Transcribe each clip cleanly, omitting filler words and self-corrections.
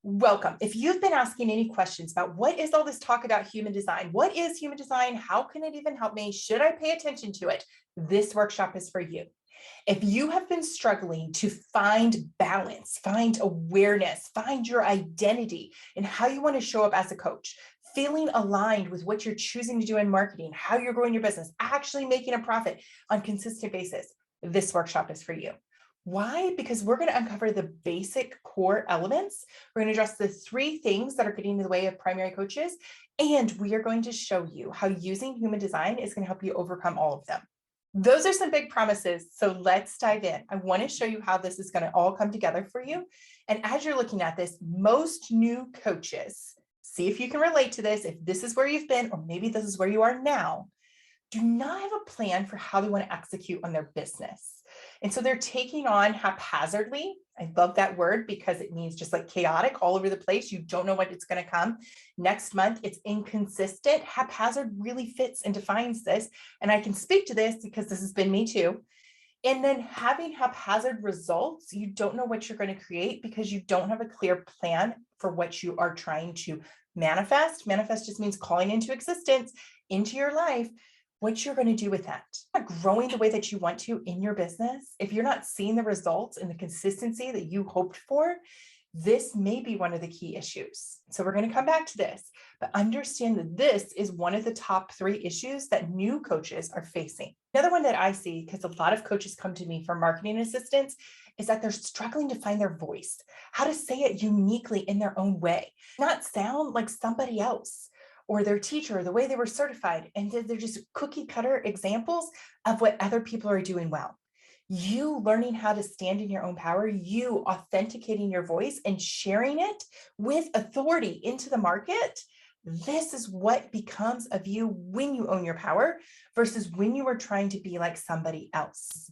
Welcome. If you've been asking any questions about what is all this talk about human design, what is human design, how can it even help me, should I pay attention to it, this workshop is for you. If you have been struggling to find balance, find awareness, find your identity in how you want to show up as a coach, feeling aligned with what you're choosing to do in marketing, how you're growing your business, actually making a profit on a consistent basis, this workshop is for you. Why? Because we're going to uncover the basic core elements. We're going to address the three things that are getting in the way of primary coaches, and we are going to show you how using human design is going to help you overcome all of them. Those are some big promises, so let's dive in. I want to show you how this is going to all come together for you. And as you're looking at this, most new coaches, see if you can relate to this, if this is where you've been, or maybe this is where you are now, do not have a plan for how they want to execute on their business. And so they're taking on haphazardly. I love that word because it means just like chaotic all over the place. You don't know what it's going to come. Next month, it's inconsistent. Haphazard really fits and defines this. And I can speak to this because this has been me too. And then having haphazard results, you don't know what you're going to create because you don't have a clear plan for what you are trying to manifest. Manifest just means calling into existence, into your life, what you're going to do with that. Growing the way that you want to in your business, if you're not seeing the results and the consistency that you hoped for, this may be one of the key issues. So we're going to come back to this, but understand that this is one of the top 3 issues that new coaches are facing. Another one that I see, because a lot of coaches come to me for marketing assistance, is that they're struggling to find their voice, how to say it uniquely in their own way, not sound like somebody else or their teacher, the way they were certified. And they're just cookie cutter examples of what other people are doing well. You learning how to stand in your own power, you authenticating your voice and sharing it with authority into the market. This is what becomes of you when you own your power versus when you are trying to be like somebody else.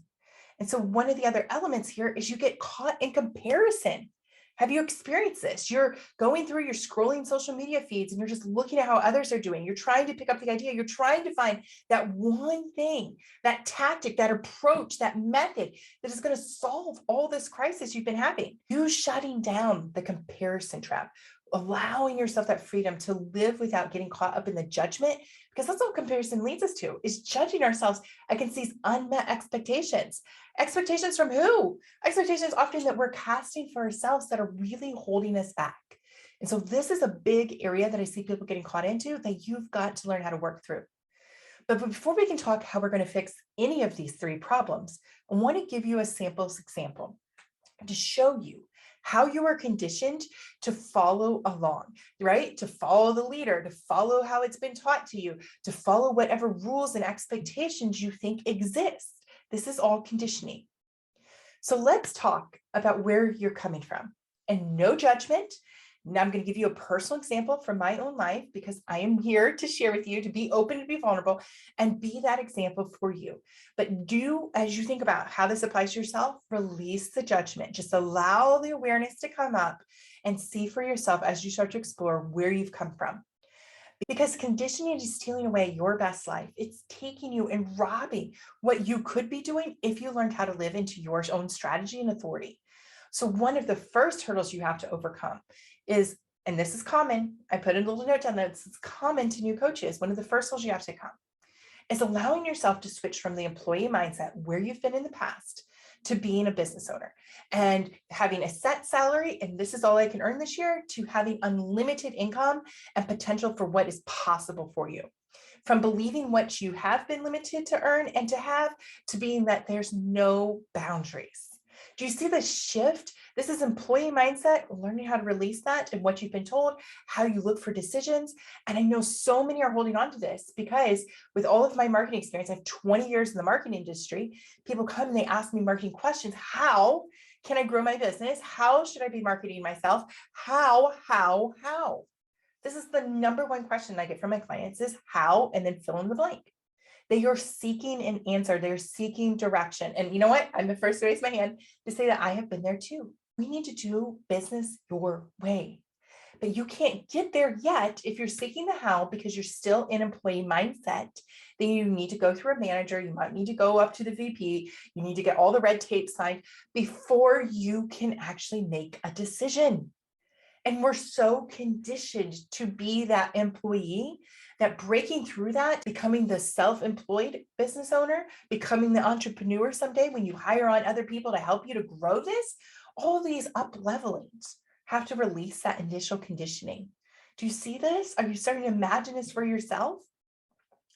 And so one of the other elements here is you get caught in comparison. Have you experienced this? You're going through, you're scrolling social media feeds and you're just looking at how others are doing. You're trying to pick up the idea. You're trying to find that one thing, that tactic, that approach, that method that is going to solve all this crisis you've been having. You shutting down the comparison trap, allowing yourself that freedom to live without getting caught up in the judgment, because that's what comparison leads us to, is judging ourselves against these unmet expectations. Expectations from who? Expectations often that we're casting for ourselves that are really holding us back. And so this is a big area that I see people getting caught into that you've got to learn how to work through. But before we can talk how we're going to fix any of these 3 problems, I want to give you a sample example to show you how you are conditioned to follow along, right? To follow the leader, to follow how it's been taught to you, to follow whatever rules and expectations you think exist. This is all conditioning. So let's talk about where you're coming from, and no judgment. Now I'm going to give you a personal example from my own life because I am here to share with you, to be open, to be vulnerable, and be that example for you. But do, as you think about how this applies to yourself, release the judgment. Just allow the awareness to come up and see for yourself as you start to explore where you've come from. Because conditioning is stealing away your best life. It's taking you and robbing what you could be doing if you learned how to live into your own strategy and authority. So one of the first hurdles you have to overcome is, and this is common, I put a little note down that it's common to new coaches, one of the first hurdles you have to come is allowing yourself to switch from the employee mindset where you've been in the past to being a business owner and having a set salary, and this is all I can earn this year, to having unlimited income and potential for what is possible for you. From believing what you have been limited to earn and to have, to being that there's no boundaries. Do you see the shift? This is employee mindset, learning how to release that and what you've been told, how you look for decisions. And I know so many are holding on to this because with all of my marketing experience, I have 20 years in the marketing industry. People come and they ask me marketing questions. How can I grow my business? How should I be marketing myself? How? This is the number one question I get from my clients is how, and then fill in the blank. They are seeking an answer. They're seeking direction. And you know what? I'm the first to raise my hand to say that I have been there too. We need to do business your way. But you can't get there yet if you're seeking the how because you're still in employee mindset. Then you need to go through a manager. You might need to go up to the VP. You need to get all the red tape signed before you can actually make a decision. And we're so conditioned to be that employee that breaking through that, becoming the self-employed business owner, becoming the entrepreneur someday when you hire on other people to help you to grow this, all these up levelings have to release that initial conditioning. Do you see this? Are you starting to imagine this for yourself?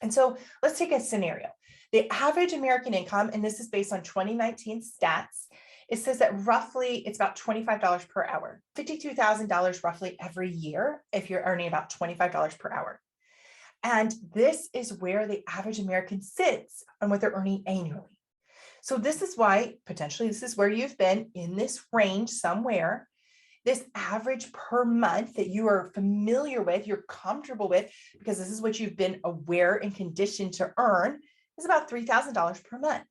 And so let's take a scenario. The average American income, and this is based on 2019 stats, it says that roughly it's about $25 per hour, $52,000 roughly every year if you're earning about $25 per hour. And this is where the average American sits on what they're earning annually. So this is why potentially this is where you've been in this range somewhere. This average per month that you are familiar with, you're comfortable with, because this is what you've been aware and conditioned to earn, is about $3,000 per month.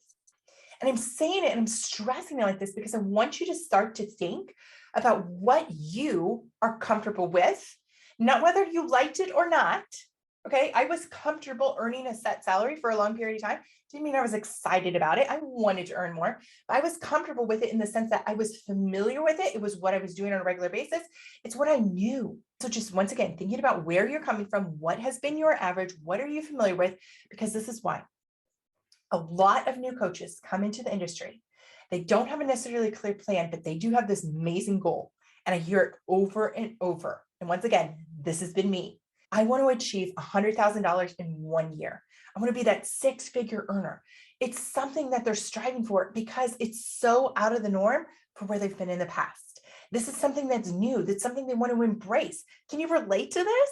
And I'm saying it and I'm stressing it like this because I want you to start to think about what you are comfortable with, not whether you liked it or not. Okay, I was comfortable earning a set salary for a long period of time. Didn't mean I was excited about it. I wanted to earn more, but I was comfortable with it in the sense that I was familiar with it. It was what I was doing on a regular basis. It's what I knew. So just once again, thinking about where you're coming from, what has been your average, what are you familiar with? Because this is why a lot of new coaches come into the industry. They don't have a necessarily clear plan, but they do have this amazing goal. And I hear it over and over. And once again, this has been me. I want to achieve $100,000 in 1 year. I want to be that six-figure earner. It's something that they're striving for because it's so out of the norm for where they've been in the past. This is something that's new. That's something they want to embrace. Can you relate to this?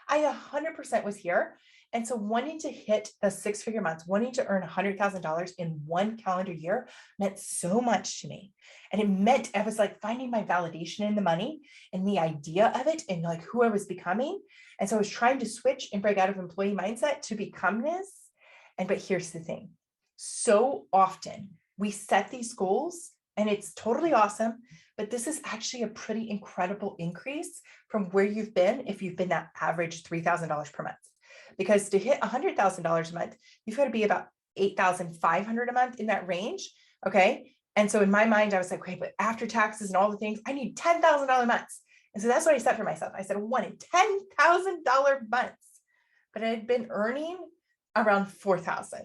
I 100% was here. And so wanting to hit the six-figure months, wanting to earn $100,000 in 1 calendar year meant so much to me. And it meant I was like finding my validation in the money and the idea of it and like who I was becoming. And so I was trying to switch and break out of employee mindset to become this. But here's the thing. So often we set these goals and it's totally awesome, but this is actually a pretty incredible increase from where you've been if you've been that average $3,000 per month. Because to hit $100,000 a month, you've got to be about $8,500 a month in that range. Okay. And so in my mind, I was like, great, but after taxes and all the things, I need $10,000 months. And so that's what I set for myself. I said, I wanted $10,000 months, but I had been earning around $4,000.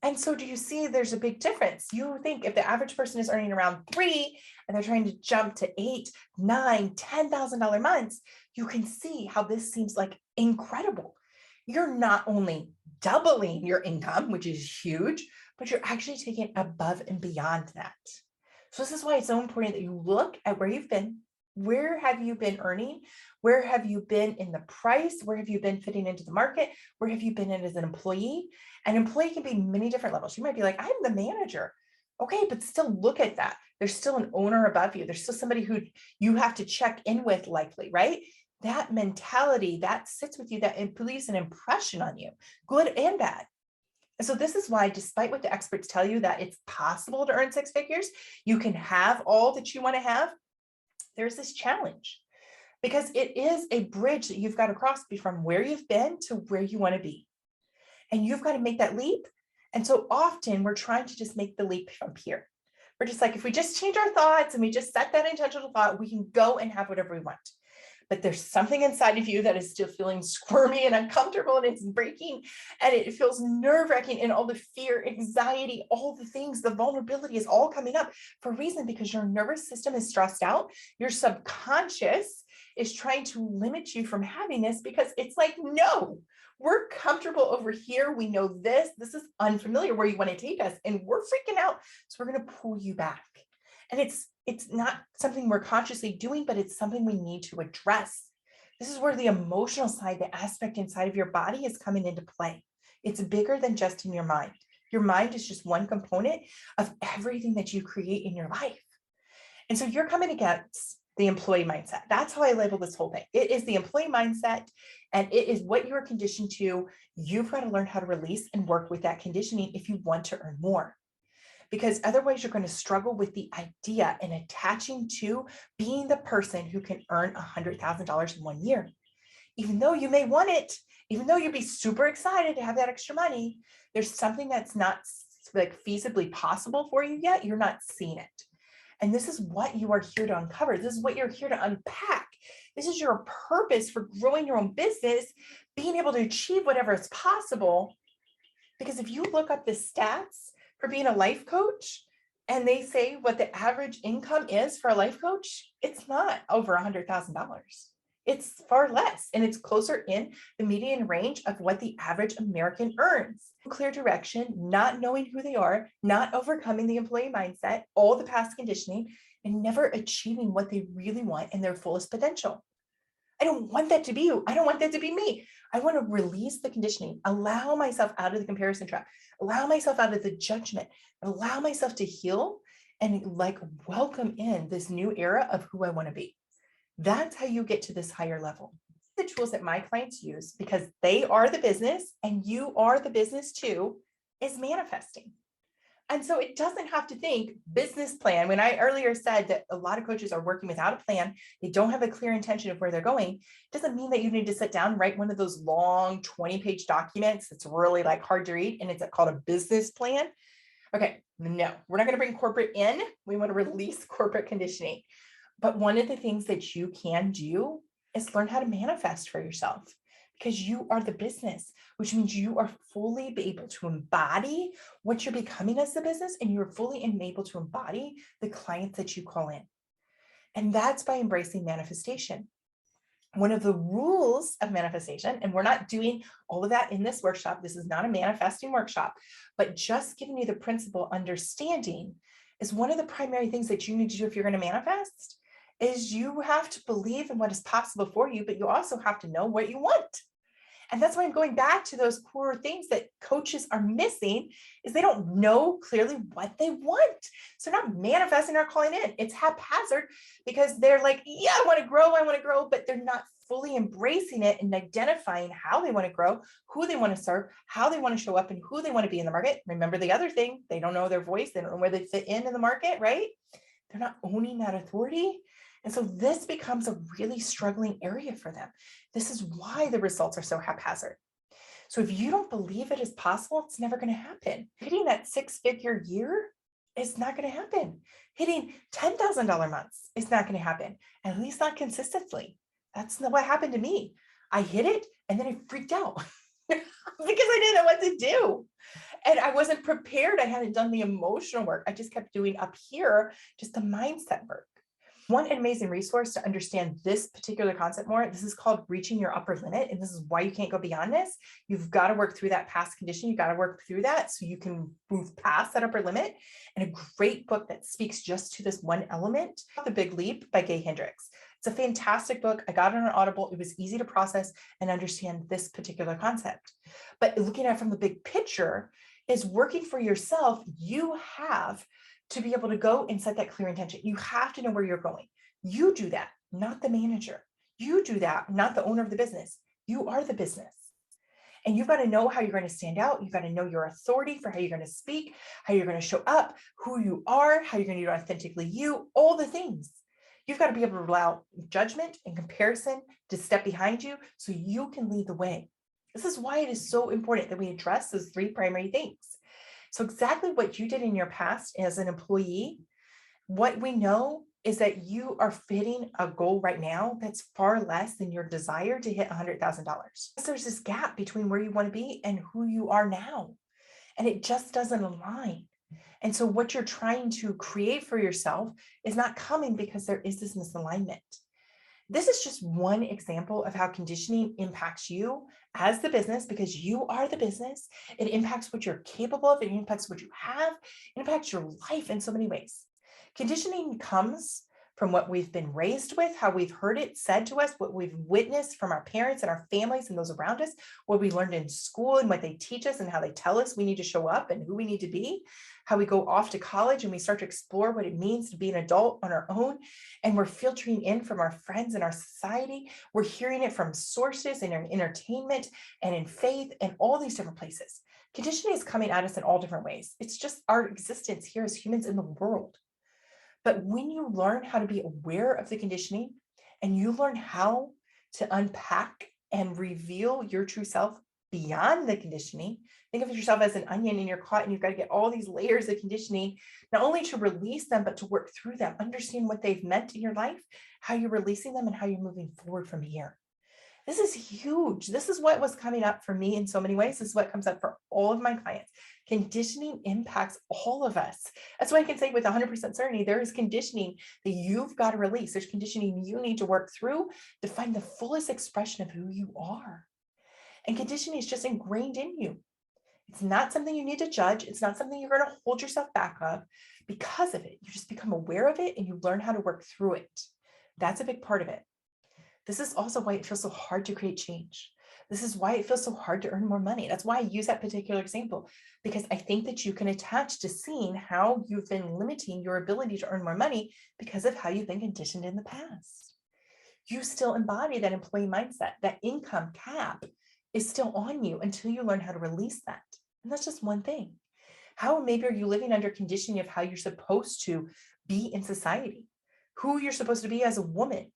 And so do you see there's a big difference? You think if the average person is earning around $3,000 and they're trying to jump to $8,000, $9,000, $10,000 months, you can see how this seems like incredible. You're not only doubling your income, which is huge, but you're actually taking above and beyond that. So this is why it's so important that you look at where you've been. Where have you been earning? Where have you been in the price? Where have you been fitting into the market? Where have you been in as an employee? An employee can be many different levels. You might be like, I'm the manager. Okay, but still look at that. There's still an owner above you. There's still somebody who you have to check in with likely, right? That mentality that sits with you, that it leaves an impression on you, good and bad. And so this is why, despite what the experts tell you that it's possible to earn six figures, you can have all that you want to have, there's this challenge because it is a bridge that you've got to cross from where you've been to where you want to be. And you've got to make that leap. And so often we're trying to just make the leap from here. We're just like, if we just change our thoughts and we just set that intentional thought, we can go and have whatever we want. But there's something inside of you that is still feeling squirmy and uncomfortable and it's breaking and it feels nerve-wracking and all the fear, anxiety, all the things, the vulnerability is all coming up for a reason because your nervous system is stressed out. Your subconscious is trying to limit you from having this because it's like, no, we're comfortable over here. We know this is unfamiliar where you want to take us and we're freaking out. So we're going to pull you back. And it's not something we're consciously doing, but it's something we need to address. This is where the emotional side, the aspect inside of your body is coming into play. It's bigger than just in your mind. Your mind is just one component of everything that you create in your life. And so you're coming against the employee mindset. That's how I label this whole thing. It is the employee mindset and it is what you are conditioned to. You've got to learn how to release and work with that conditioning if you want to earn more. Because otherwise you're going to struggle with the idea and attaching to being the person who can earn $100,000 in 1 year. Even though you may want it, even though you'd be super excited to have that extra money, there's something that's not like feasibly possible for you yet. You're not seeing it. And this is what you are here to uncover. This is what you're here to unpack. This is your purpose for growing your own business, being able to achieve whatever is possible. Because if you look up the stats for being a life coach and they say what the average income is for a life coach, it's not over $100,000. It's far less, and it's closer in the median range of what the average American earns. Clear direction, not knowing who they are, not overcoming the employee mindset, all the past conditioning, and never achieving what they really want in their fullest potential. I don't want that to be you. I don't want that to be me. I want to release the conditioning, allow myself out of the comparison trap, allow myself out of the judgment, allow myself to heal and welcome in this new era of who I want to be. That's how you get to this higher level. The tools that my clients use, because they are the business and you are the business too, is manifesting. And so it doesn't have to think business plan. When I earlier said that a lot of coaches are working without a plan, they don't have a clear intention of where they're going, it doesn't mean that you need to sit down and write one of those long 20-page documents that's really hard to read, and it's called a business plan. Okay, no, we're not going to bring corporate in. We want to release corporate conditioning. But one of the things that you can do is learn how to manifest for yourself, because you are the business, which means you are fully able to embody what you're becoming as the business, and you're fully able to embody the clients that you call in. And that's by embracing manifestation. One of the rules of manifestation, and we're not doing all of that in this workshop, this is not a manifesting workshop, but just giving you the principle understanding is one of the primary things that you need to do if you're going to manifest, is you have to believe in what is possible for you, but you also have to know what you want. And that's why I'm going back to those core things that coaches are missing, is they don't know clearly what they want. So they're not manifesting or calling in. It's haphazard because they're like, yeah, I want to grow, but they're not fully embracing it and identifying how they want to grow, who they want to serve, how they want to show up, and who they want to be in the market. Remember the other thing, they don't know their voice. They don't know where they fit in the market, right? They're not owning that authority. And so this becomes a really struggling area for them. This is why the results are so haphazard. So if you don't believe it is possible, it's never going to happen. Hitting that six-figure year is not going to happen. Hitting $10,000 months is not going to happen, at least not consistently. That's not what happened to me. I hit it and then I freaked out because I didn't know what to do. And I wasn't prepared. I hadn't done the emotional work. I just kept doing up here, just the mindset work. One amazing resource to understand this particular concept more, this is called Reaching Your Upper Limit. And this is why you can't go beyond this. You've got to work through that past condition. You've got to work through that so you can move past that upper limit. And a great book that speaks just to this one element, The Big Leap by Gay Hendricks. It's a fantastic book. I got it on Audible. It was easy to process and understand this particular concept. But looking at it from the big picture is working for yourself. You have to be able to go and set that clear intention. You have to know where you're going. You do that, not the manager. You do that, not the owner of the business. You are the business. And you've got to know how you're going to stand out. You've got to know your authority for how you're going to speak, how you're going to show up, who you are, how you're going to do authentically you, all the things. You've got to be able to allow judgment and comparison to step behind you so you can lead the way. This is why it is so important that we address those three primary things. So exactly what you did in your past as an employee, what we know is that you are fitting a goal right now that's far less than your desire to hit $100,000. There's this gap between where you want to be and who you are now, and it just doesn't align. And so what you're trying to create for yourself is not coming because there is this misalignment. This is just one example of how conditioning impacts you as the business, because you are the business. It impacts what you're capable of. It impacts what you have. It impacts your life in so many ways. Conditioning comes from what we've been raised with, how we've heard it said to us, what we've witnessed from our parents and our families and those around us, what we learned in school and what they teach us and how they tell us we need to show up and who we need to be, how we go off to college and we start to explore what it means to be an adult on our own. And we're filtering in from our friends and our society. We're hearing it from sources in entertainment and in faith and all these different places. Conditioning is coming at us in all different ways. It's just our existence here as humans in the world. But when you learn how to be aware of the conditioning and you learn how to unpack and reveal your true self, beyond the conditioning. Think of yourself as an onion and you're caught and you've got to get all these layers of conditioning, not only to release them, but to work through them, understand what they've meant in your life, how you're releasing them, and how you're moving forward from here. This is huge. This is what was coming up for me in so many ways. This is what comes up for all of my clients. Conditioning impacts all of us. That's why I can say with 100% certainty, there is conditioning that you've got to release. There's conditioning you need to work through to find the fullest expression of who you are. And conditioning is just ingrained in you. It's not something you need to judge. It's not something you're going to hold yourself back of because of it. You just become aware of it and you learn how to work through it. That's a big part of it. This is also why it feels so hard to create change. This is why it feels so hard to earn more money. That's why I use that particular example, because I think that you can attach to seeing how you've been limiting your ability to earn more money because of how you've been conditioned in the past. You still embody that employee mindset. That income cap is still on you until you learn how to release that. And that's just one thing. How maybe are you living under conditioning of how you're supposed to be in society, who you're supposed to be as a woman,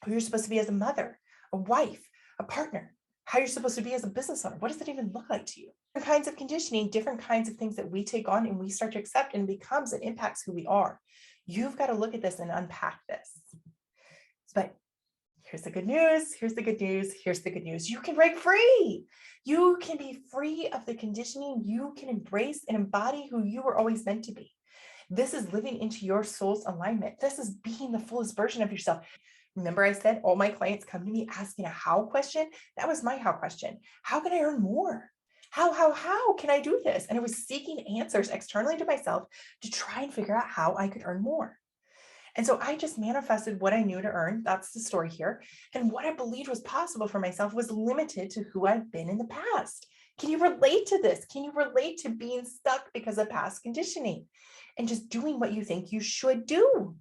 who you're supposed to be as a mother, a wife, a partner, how you're supposed to be as a business owner. What does it even look like to you? Different kinds of conditioning, different kinds of things that we take on and we start to accept, and becomes, it impacts who we are. You've got to look at this and unpack this. But here's the good news. Here's the good news. Here's the good news. You can break free. You can be free of the conditioning. You can embrace and embody who you were always meant to be. This is living into your soul's alignment. This is being the fullest version of yourself. Remember I said all my clients come to me asking a how question? That was my how question. How can I earn more? How can I do this? And I was seeking answers externally to myself to try and figure out how I could earn more. And so I just manifested what I knew to earn. That's the story here. And what I believed was possible for myself was limited to who I've been in the past. Can you relate to this? Can you relate to being stuck because of past conditioning and just doing what you think you should do?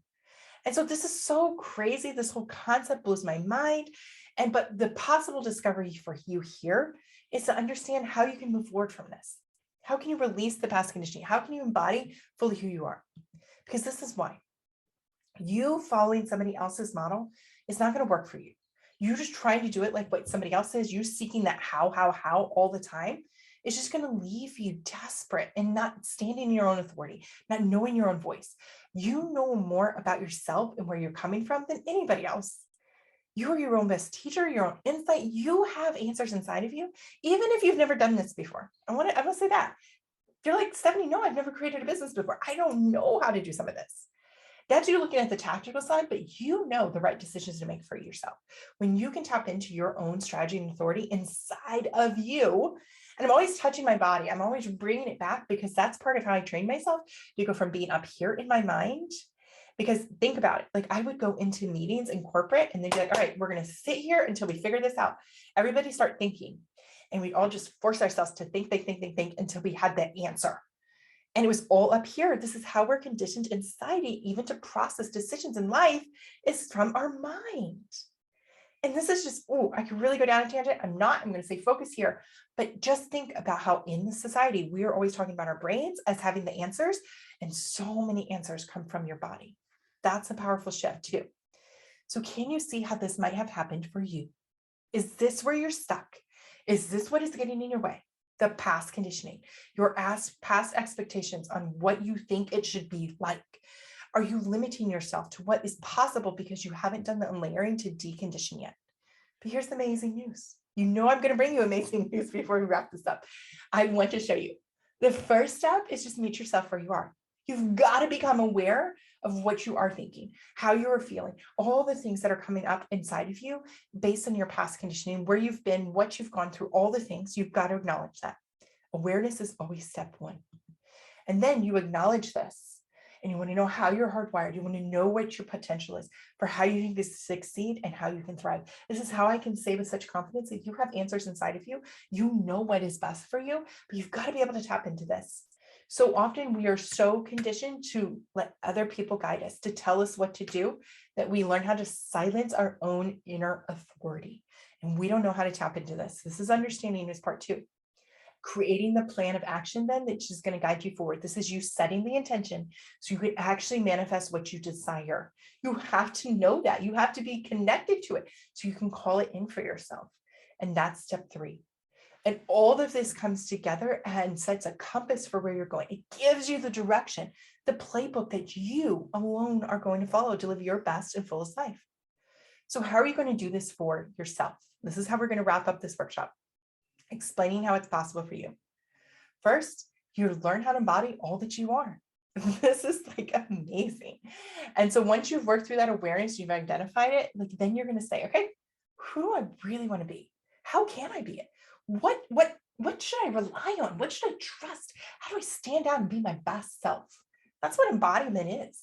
And so this is so crazy. This whole concept blows my mind. But the possible discovery for you here is to understand how you can move forward from this. How can you release the past conditioning? How can you embody fully who you are? Because this is why. You following somebody else's model is not going to work for you. You just trying to do it like what somebody else says, you seeking that how all the time, it's just going to leave you desperate and not standing in your own authority, not knowing your own voice. You know more about yourself and where you're coming from than anybody else. You are your own best teacher, your own insight. You have answers inside of you, even if you've never done this before. I want to say that. If you're like, Stefanie, no, I've never created a business before. I don't know how to do some of this. That's you looking at the tactical side, but you know the right decisions to make for yourself. When you can tap into your own strategy and authority inside of you, and I'm always touching my body, I'm always bringing it back because that's part of how I train myself to go from being up here in my mind. Because think about it, like I would go into meetings in corporate and they'd be like, all right, we're going to sit here until we figure this out. Everybody start thinking. And we all just force ourselves to think until we had the answer. And it was all up here. This is how we're conditioned in society, even to process decisions in life, is from our mind. And this is just, I could really go down a tangent. I'm going to say focus here, but just think about how in the society, we are always talking about our brains as having the answers, and so many answers come from your body. That's a powerful shift too. So can you see how this might have happened for you? Is this where you're stuck? Is this what is getting in your way? The past conditioning, your past expectations on what you think it should be like. Are you limiting yourself to what is possible because you haven't done the unlayering to decondition yet? But here's the amazing news. You know I'm going to bring you amazing news before we wrap this up. I want to show you. The first step is just meet yourself where you are. You've got to become aware of what you are thinking, how you are feeling, all the things that are coming up inside of you based on your past conditioning, where you've been, what you've gone through, all the things. You've got to acknowledge that. Awareness is always step one. And then you acknowledge this and you want to know how you're hardwired. You want to know what your potential is for how you can succeed and how you can thrive. This is how I can say with such confidence that you have answers inside of you. You know what is best for you, but you've got to be able to tap into this. So often we are so conditioned to let other people guide us, to tell us what to do, that we learn how to silence our own inner authority. And we don't know how to tap into this. This is understanding is part two. Creating the plan of action then that's just going to guide you forward. This is you setting the intention so you could actually manifest what you desire. You have to know that. You have to be connected to it so you can call it in for yourself. And that's step three. And all of this comes together and sets a compass for where you're going. It gives you the direction, the playbook that you alone are going to follow to live your best and fullest life. So how are you going to do this for yourself? This is how we're going to wrap up this workshop, explaining how it's possible for you. First, you learn how to embody all that you are. This is like amazing. And so once you've worked through that awareness, you've identified it, like then you're going to say, okay, who do I really want to be? How can I be it? What should I rely on? What should I trust? How do I stand out and be my best self? That's what embodiment is.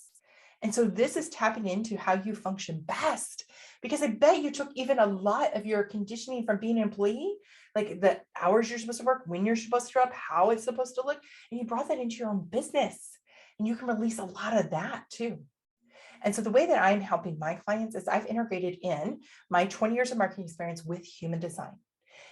And so this is tapping into how you function best, because I bet you took even a lot of your conditioning from being an employee, like the hours you're supposed to work, when you're supposed to show up, how it's supposed to look, and you brought that into your own business, and you can release a lot of that too. And so the way that I'm helping my clients is I've integrated in my 20 years of marketing experience with human design.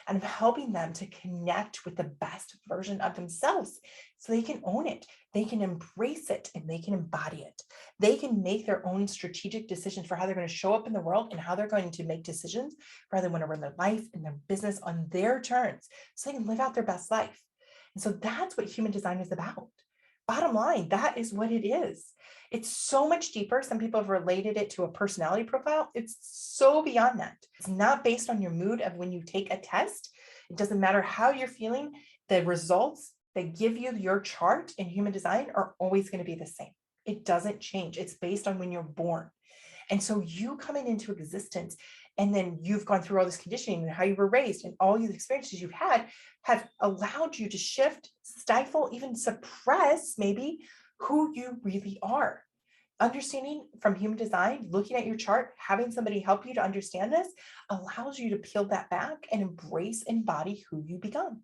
And I'm helping them to connect with the best version of themselves so they can own it, they can embrace it, and they can embody it. They can make their own strategic decisions for how they're going to show up in the world and how they're going to make decisions for how they want to run their life and their business on their terms so they can live out their best life. And so that's what human design is about. Bottom line, that is what it is. It's so much deeper. Some people have related it to a personality profile. It's so beyond that. It's not based on your mood of when you take a test. It doesn't matter how you're feeling. The results that give you your chart in human design are always going to be the same. It doesn't change. It's based on when you're born. And so you coming into existence, and then you've gone through all this conditioning and how you were raised and all these experiences you've had have allowed you to shift, stifle, even suppress maybe who you really are. Understanding from human design, looking at your chart, having somebody help you to understand this allows you to peel that back and embrace and embody who you become.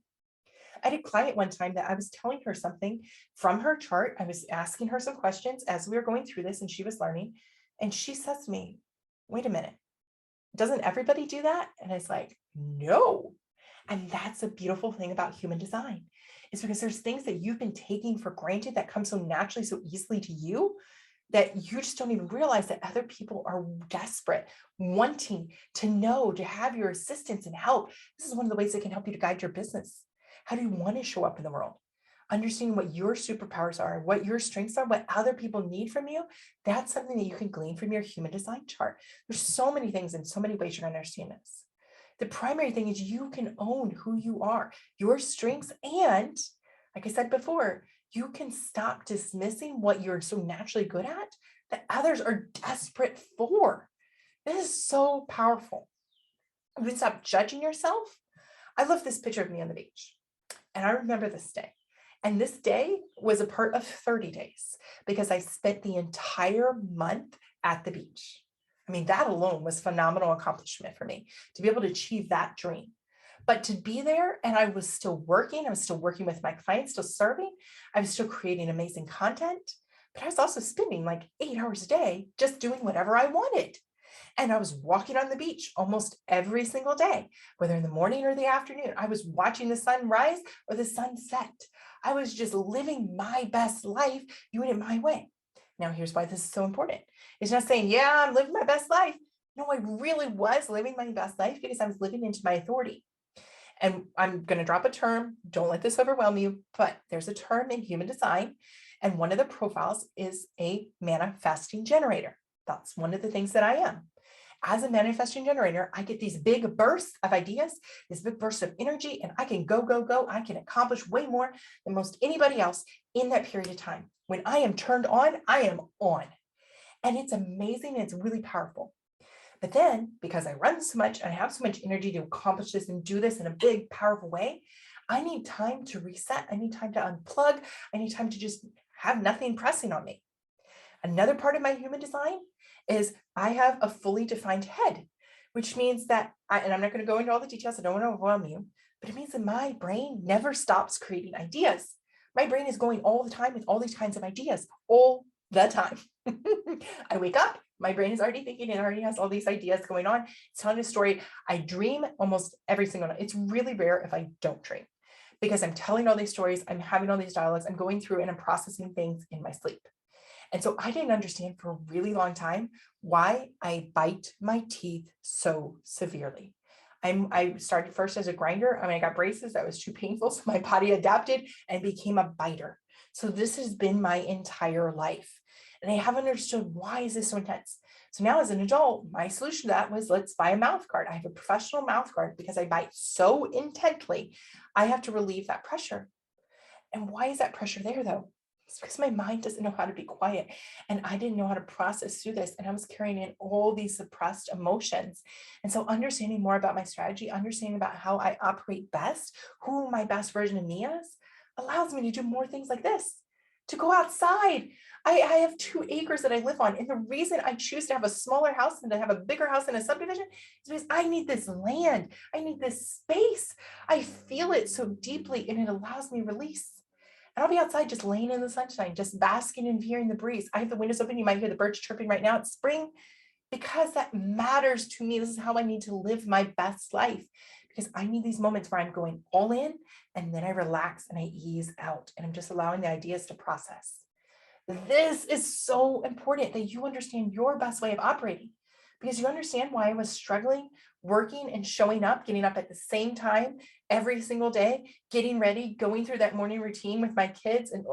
I had a client one time that I was telling her something from her chart. I was asking her some questions as we were going through this and she was learning. And she says to me, wait a minute, doesn't everybody do that? And it's like, no. And that's a beautiful thing about human design, is because there's things that you've been taking for granted that come so naturally, so easily to you, that you just don't even realize that other people are desperate, wanting to know, to have your assistance and help. This is one of the ways that can help you to guide your business. How do you want to show up in the world? Understanding what your superpowers are, what your strengths are, what other people need from you. That's something that you can glean from your human design chart. There's so many things and so many ways you're going to understand this. The primary thing is you can own who you are, your strengths, and like I said before, you can stop dismissing what you're so naturally good at that others are desperate for. This is so powerful. You can stop judging yourself. I love this picture of me on the beach, and I remember this day. And this day was a part of 30 days because I spent the entire month at the beach. I mean, that alone was phenomenal accomplishment for me to be able to achieve that dream. But to be there, and I was still working with my clients, still serving, I was still creating amazing content, but I was also spending like 8 hours a day just doing whatever I wanted. And I was walking on the beach almost every single day, whether in the morning or the afternoon. I was watching the sun rise or the sun set. I was just living my best life, doing it my way. Now, here's why this is so important. It's not saying, yeah, I'm living my best life. No, I really was living my best life because I was living into my authority. And I'm going to drop a term. Don't let this overwhelm you, but there's a term in human design. And one of the profiles is a manifesting generator. That's one of the things that I am. As a manifesting generator, I get these big bursts of ideas, this big burst of energy, and I can go, go, go. I can accomplish way more than most anybody else in that period of time. When I am turned on, I am on. And it's amazing and it's really powerful. But then, because I run so much and I have so much energy to accomplish this and do this in a big, powerful way, I need time to reset. I need time to unplug. I need time to just have nothing pressing on me. Another part of my human design is I have a fully defined head, which means that and I'm not going to go into all the details. I don't want to overwhelm you, but it means that my brain never stops creating ideas. My brain is going all the time with all these kinds of ideas all the time. I wake up, my brain is already thinking, it already has all these ideas going on. It's telling a story. I dream almost every single night. It's really rare if I don't dream because I'm telling all these stories. I'm having all these dialogues. I'm going through and I'm processing things in my sleep. And so I didn't understand for a really long time why I bite my teeth so severely. I started first as a grinder. I got braces. That was too painful. So my body adapted and became a biter. So this has been my entire life. And I haven't understood, why is this so intense? So now as an adult, my solution to that was, let's buy a mouth guard. I have a professional mouth guard because I bite so intently. I have to relieve that pressure. And why is that pressure there though? It's because my mind doesn't know how to be quiet. And I didn't know how to process through this. And I was carrying in all these suppressed emotions. And so understanding more about my strategy, understanding about how I operate best, who my best version of me is, allows me to do more things like this, to go outside. I have 2 acres that I live on. And the reason I choose to have a smaller house than to have a bigger house in a subdivision is because I need this land. I need this space. I feel it so deeply, and it allows me release. And I'll be outside just laying in the sunshine, just basking and hearing the breeze. I have the windows open. You might hear the birds chirping right now. It's spring, because that matters to me. This is how I need to live my best life, because I need these moments where I'm going all in and then I relax and I ease out, and I'm just allowing the ideas to process. This is so important, that you understand your best way of operating, because you understand why I was struggling, working and showing up, getting up at the same time every single day, getting ready, going through that morning routine with my kids, and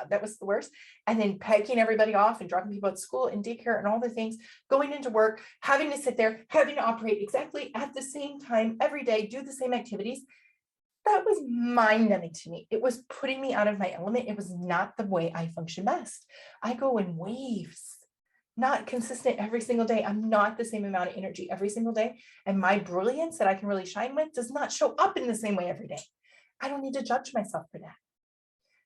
that was the worst. And then picking everybody off and dropping people at school and daycare and all the things, going into work, having to sit there, having to operate exactly at the same time every day, do the same activities. That was mind-numbing to me. It was putting me out of my element. It was not the way I function best. I go in waves, not consistent every single day. I'm not the same amount of energy every single day. And my brilliance that I can really shine with does not show up in the same way every day. I don't need to judge myself for that.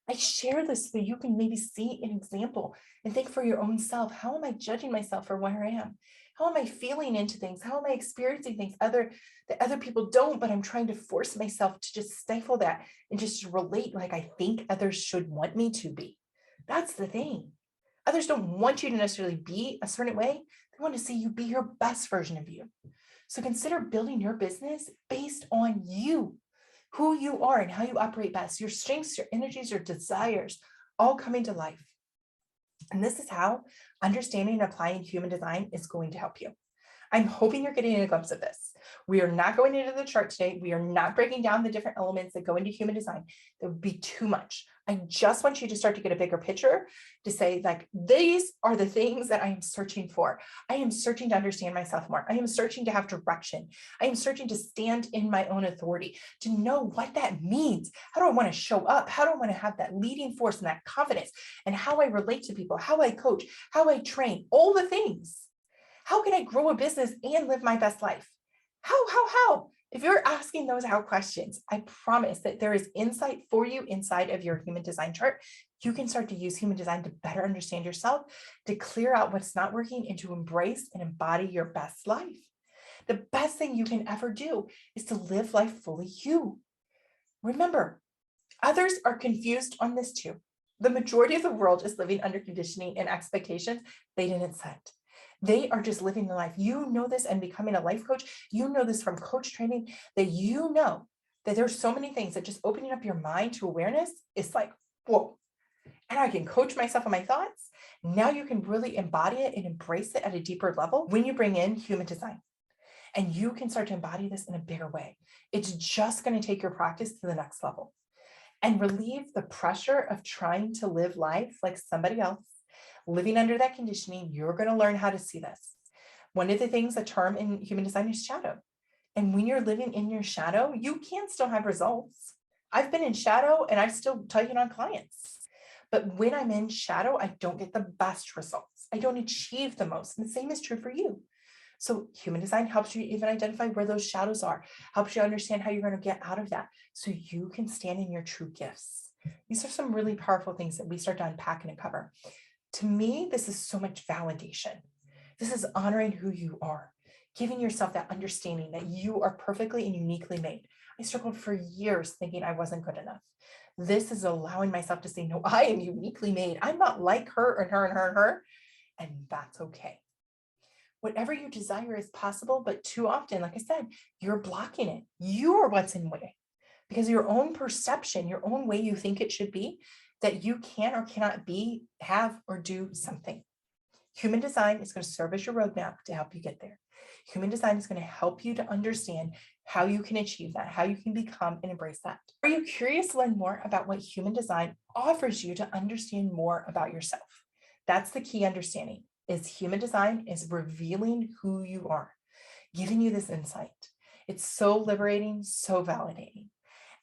I share this so you can maybe see an example and think for your own self, how am I judging myself for where I am? How am I feeling into things? How am I experiencing things that other people don't, but I'm trying to force myself to just stifle that and just relate like I think others should want me to be. That's the thing. Others don't want you to necessarily be a certain way. They want to see you be your best version of you. So consider building your business based on you, who you are and how you operate best, your strengths, your energies, your desires, all coming to life. And this is how understanding and applying human design is going to help you. I'm hoping you're getting a glimpse of this. We are not going into the chart today. We are not breaking down the different elements that go into human design. That would be too much. I just want you to start to get a bigger picture, to say, like, these are the things that I am searching for. I am searching to understand myself more. I am searching to have direction. I am searching to stand in my own authority, to know what that means. How do I want to show up? How do I want to have that leading force and that confidence, and how I relate to people, how I coach, how I train, all the things. How can I grow a business and live my best life? How? If you're asking those how questions, I promise that there is insight for you inside of your human design chart. You can start to use human design to better understand yourself, to clear out what's not working, and to embrace and embody your best life. The best thing you can ever do is to live life fully you. Remember, others are confused on this too. The majority of the world is living under conditioning and expectations they didn't set. They are just living the life. You know this, and becoming a life coach, you know this from coach training, that you know that there's so many things that just opening up your mind to awareness is like, whoa. And I can coach myself on my thoughts. Now you can really embody it and embrace it at a deeper level when you bring in human design. And you can start to embody this in a bigger way. It's just going to take your practice to the next level and relieve the pressure of trying to live life like somebody else. Living under that conditioning, you're going to learn how to see this. One of the things, a term in human design, is shadow. And when you're living in your shadow, you can still have results. I've been in shadow and I still taking on clients. But when I'm in shadow, I don't get the best results. I don't achieve the most. And the same is true for you. So human design helps you even identify where those shadows are, helps you understand how you're going to get out of that so you can stand in your true gifts. These are some really powerful things that we start to unpack and uncover. To me, this is so much validation. This is honoring who you are, giving yourself that understanding that you are perfectly and uniquely made. I struggled for years thinking I wasn't good enough. This is allowing myself to say, no, I am uniquely made. I'm not like her and her and her and her, and that's okay. Whatever you desire is possible, but too often, like I said, you're blocking it. You are what's in the way because your own perception, your own way you think it should be, that you can or cannot be, have, or do something. Human design is going to serve as your roadmap to help you get there. Human design is going to help you to understand how you can achieve that, how you can become and embrace that. Are you curious to learn more about what human design offers you to understand more about yourself? That's the key understanding, is human design is revealing who you are, giving you this insight. It's so liberating, so validating.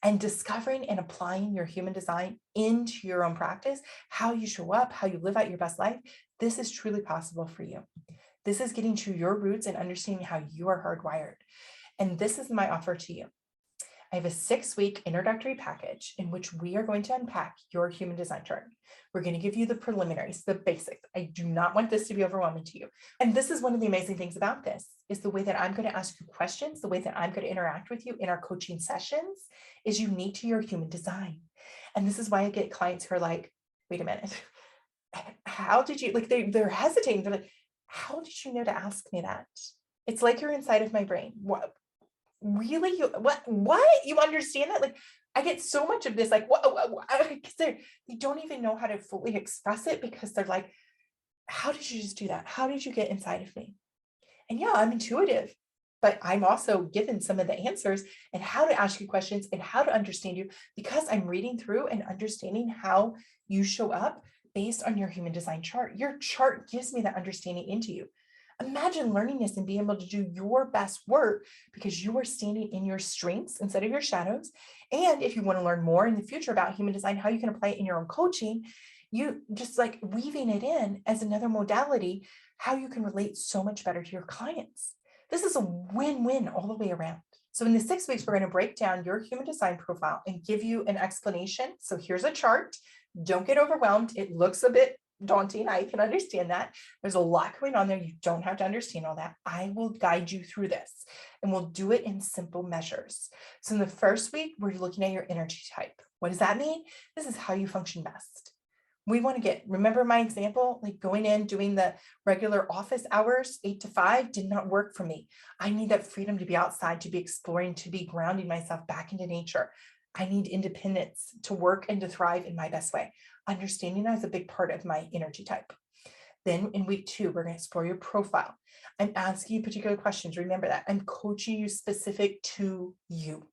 And discovering and applying your human design into your own practice, how you show up, how you live out your best life, this is truly possible for you. This is getting to your roots and understanding how you are hardwired. And this is my offer to you. I have a 6-week introductory package in which we are going to unpack your human design chart. We're going to give you the preliminaries, the basics. I do not want this to be overwhelming to you. And this is one of the amazing things about this, is the way that I'm going to ask you questions, the way that I'm going to interact with you in our coaching sessions is unique to your human design. And this is why I get clients who are like, wait a minute, how did you, like they're hesitating. They're like, how did you know to ask me that? It's like you're inside of my brain. What? Really? What? You understand that? Like, I get so much of this, like, because they don't even know how to fully express it because they're like, how did you just do that? How did you get inside of me? And yeah, I'm intuitive, but I'm also given some of the answers and how to ask you questions and how to understand you because I'm reading through and understanding how you show up based on your human design chart. Your chart gives me that understanding into you. Imagine learning this and being able to do your best work because you are standing in your strengths instead of your shadows. And if you want to learn more in the future about human design, how you can apply it in your own coaching, you just like weaving it in as another modality, how you can relate so much better to your clients. This is a win-win all the way around. So in the 6 weeks, we're going to break down your human design profile and give you an explanation. So here's a chart. Don't get overwhelmed. It looks a bit daunting. I can understand that. There's a lot going on there. You don't have to understand all that. I will guide you through this and we'll do it in simple measures. So in the first week, we're looking at your energy type. What does that mean? This is how you function best. We want to remember my example, like going in, doing the regular office hours, 8 to 5 did not work for me. I need that freedom to be outside, to be exploring, to be grounding myself back into nature. I need independence to work and to thrive in my best way. Understanding that is a big part of my energy type. Then in week 2, we're going to explore your profile. I'm asking you particular questions. Remember that I'm coaching you specific to you.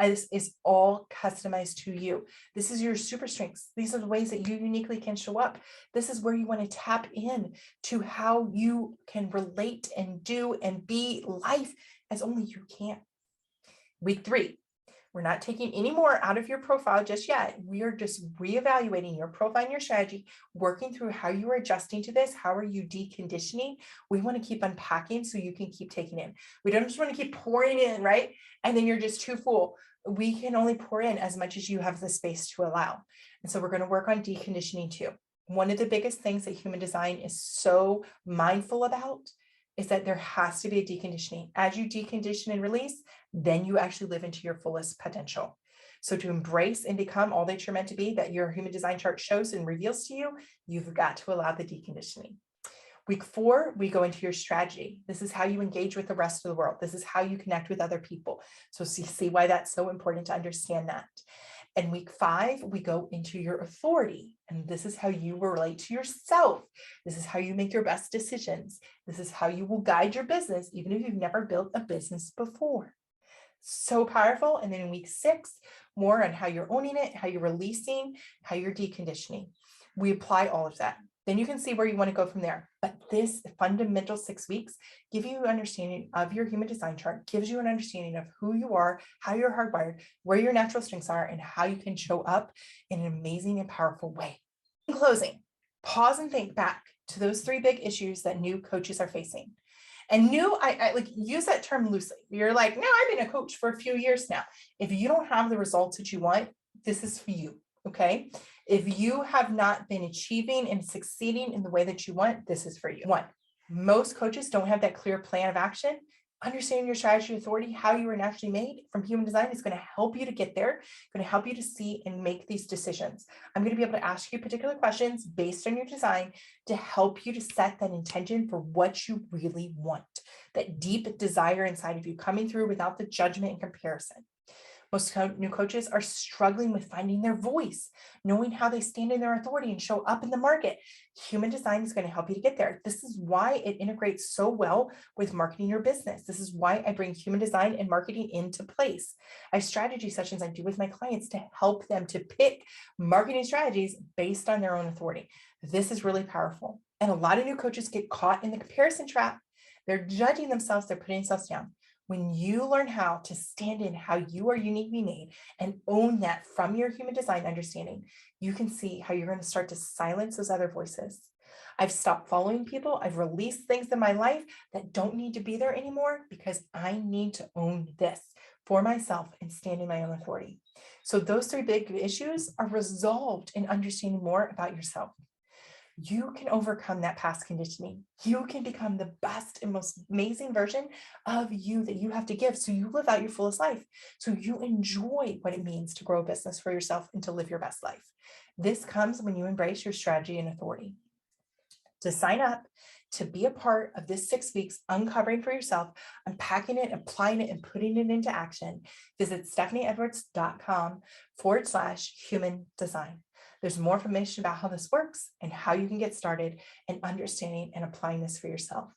This is all customized to you. This is your super strengths. These are the ways that you uniquely can show up. This is where you want to tap in to how you can relate and do and be life as only you can. Week 3, we're not taking any more out of your profile just yet. We are just reevaluating your profile and your strategy, working through how you are adjusting to this. How are you deconditioning? We want to keep unpacking so you can keep taking in. We don't just want to keep pouring in, right? And then you're just too full. We can only pour in as much as you have the space to allow. And so we're going to work on deconditioning too. One of the biggest things that human design is so mindful about is that there has to be a deconditioning. As you decondition and release, then you actually live into your fullest potential. So to embrace and become all that you're meant to be, that your human design chart shows and reveals to you, you've got to allow the deconditioning. Week 4, we go into your strategy. This is how you engage with the rest of the world. This is how you connect with other people. So see why that's so important to understand that. And week 5, we go into your authority. And this is how you will relate to yourself. This is how you make your best decisions. This is how you will guide your business, even if you've never built a business before. So powerful. And then in week 6, more on how you're owning it, how you're releasing, how you're deconditioning. We apply all of that. Then you can see where you want to go from there. But this fundamental 6 weeks give you an understanding of your human design chart, gives you an understanding of who you are, how you're hardwired, where your natural strengths are, and how you can show up in an amazing and powerful way. In closing, pause and think back to those 3 big issues that new coaches are facing. And new, I like use that term loosely. You're like, no, I've been a coach for a few years now. If you don't have the results that you want, this is for you. Okay. If you have not been achieving and succeeding in the way that you want, this is for you. 1, most coaches don't have that clear plan of action. Understanding your strategy authority, how you are naturally made from human design is going to help you to get there, going to help you to see and make these decisions. I'm going to be able to ask you particular questions based on your design to help you to set that intention for what you really want, that deep desire inside of you coming through without the judgment and comparison. Most new coaches are struggling with finding their voice, knowing how they stand in their authority and show up in the market. Human design is going to help you to get there. This is why it integrates so well with marketing your business. This is why I bring human design and marketing into place. I have strategy sessions I do with my clients to help them to pick marketing strategies based on their own authority. This is really powerful. And a lot of new coaches get caught in the comparison trap. They're judging themselves, they're putting themselves down. When you learn how to stand in how you are uniquely made and own that from your human design understanding, you can see how you're going to start to silence those other voices. I've stopped following people. I've released things in my life that don't need to be there anymore because I need to own this for myself and stand in my own authority. So those three big issues are resolved in understanding more about yourself. You can overcome that past conditioning. You can become the best and most amazing version of you that you have to give. So you live out your fullest life. So you enjoy what it means to grow a business for yourself and to live your best life. This comes when you embrace your strategy and authority. To sign up, to be a part of this 6 weeks, uncovering for yourself, unpacking it, applying it, and putting it into action, visit stefanieedwards.com/human design. There's more information about how this works and how you can get started in understanding and applying this for yourself.